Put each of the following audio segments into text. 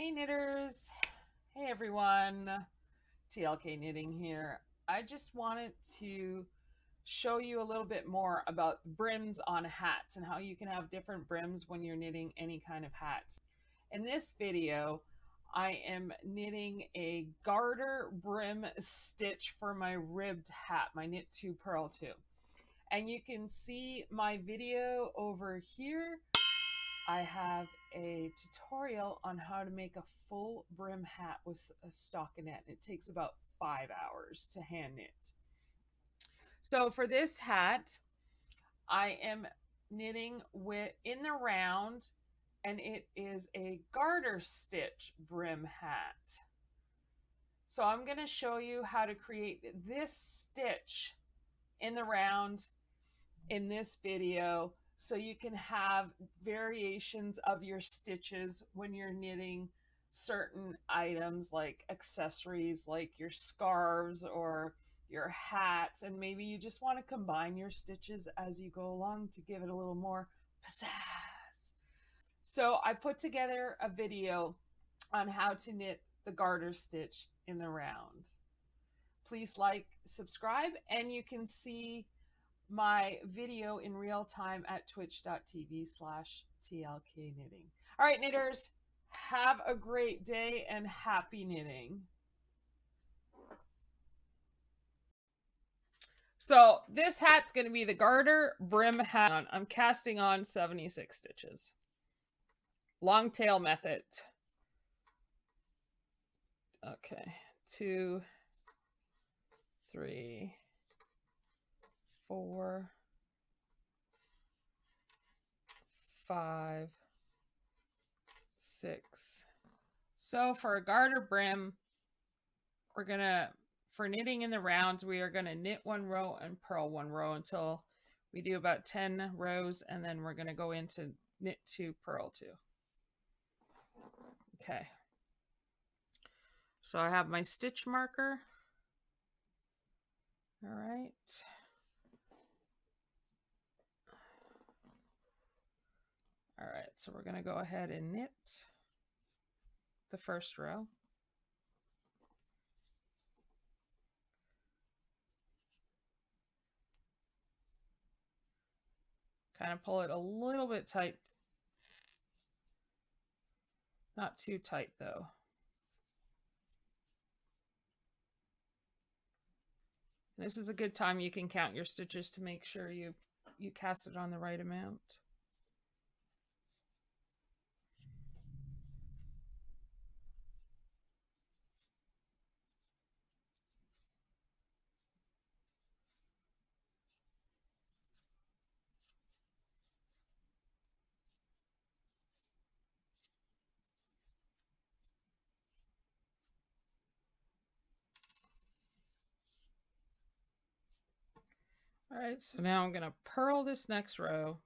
Hey knitters, hey everyone, TLK Knitting here. I just wanted to show you a little bit more about brims on hats and how you can have different brims when you're knitting any kind of hats. In this video, I am knitting a garter brim stitch for my ribbed hat, my Knit 2 Purl 2. And you can see my video over here. I have a tutorial on how to make a full brim hat with a stockinette. It takes about 5 hours to hand knit. So for this hat, I am knitting in the round, and it is a garter stitch brim hat. So I'm going to show you how to create this stitch in the round in this video, so you can have variations of your stitches when you're knitting certain items like accessories like your scarves or your hats, and maybe you just want to combine your stitches as you go along to give it a little more pizzazz. So I put together a video on how to knit the garter stitch in the round. Please like, subscribe, and you can see my video in real time at twitch.tv/TLKknitting. All right, knitters, have a great day and happy knitting. So this hat's going to be the garter brim hat. I'm casting on 76 stitches. Long tail method. Okay, 2, 3, 4, 5, 6. So for a garter brim, for knitting in the rounds, we are gonna knit 1 row and purl 1 row until we do about 10 rows, and then we're gonna go into knit 2, purl 2. Okay. So I have my stitch marker. All right. All right, so we're gonna go ahead and knit the first row. Kind of pull it a little bit tight. Not too tight though. This is a good time you can count your stitches to make sure you cast it on the right amount. All right, so now I'm going to purl this next row.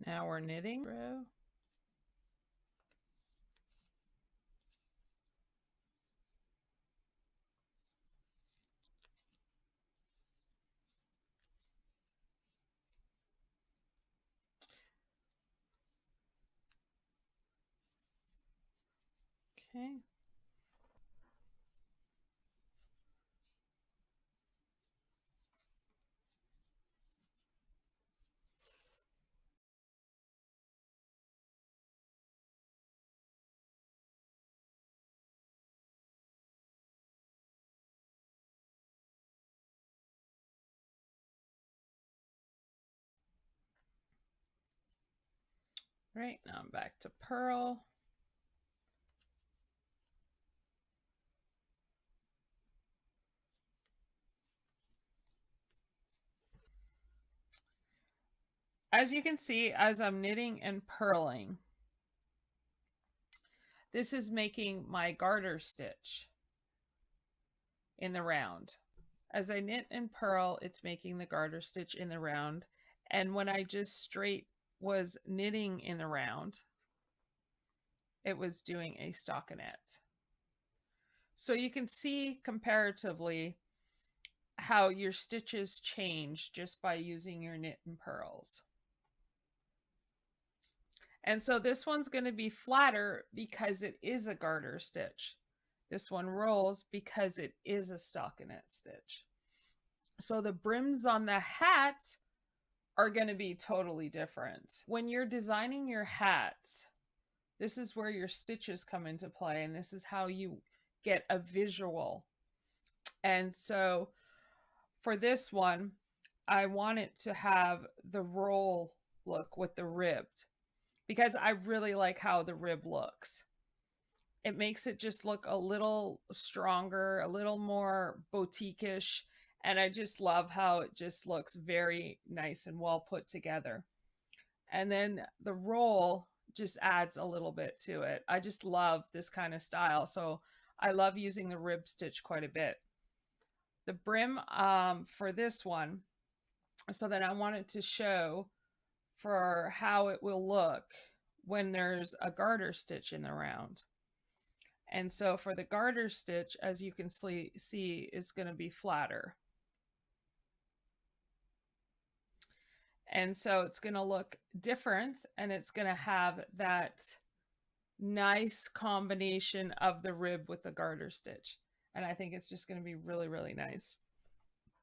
Now we're knitting through. Okay. Right, now I'm back to purl. As you can see, as I'm knitting and purling, this is making my garter stitch in the round. As I knit and purl, it's making the garter stitch in the round. And when I just straight was knitting in the round, it was doing a stockinette. So you can see comparatively how your stitches change just by using your knit and purls. And so this one's going to be flatter because it is a garter stitch. This one rolls because it is a stockinette stitch. So the brims on the hat are going to be totally different. When you're designing your hats, this is where your stitches come into play, and this is how you get a visual. And so for this one, I want it to have the roll look with the ribbed, because I really like how the rib looks. It makes it just look a little stronger, a little more boutique-ish, and I just love how it just looks very nice and well put together. And then the roll just adds a little bit to it. I just love this kind of style, so I love using the rib stitch quite a bit. The brim for this one, so that I wanted to show for how it will look when there's a garter stitch in the round. And so for the garter stitch, as you can see, is going to be flatter. And so it's going to look different, and it's going to have that nice combination of the rib with the garter stitch. And I think it's just going to be really, really nice.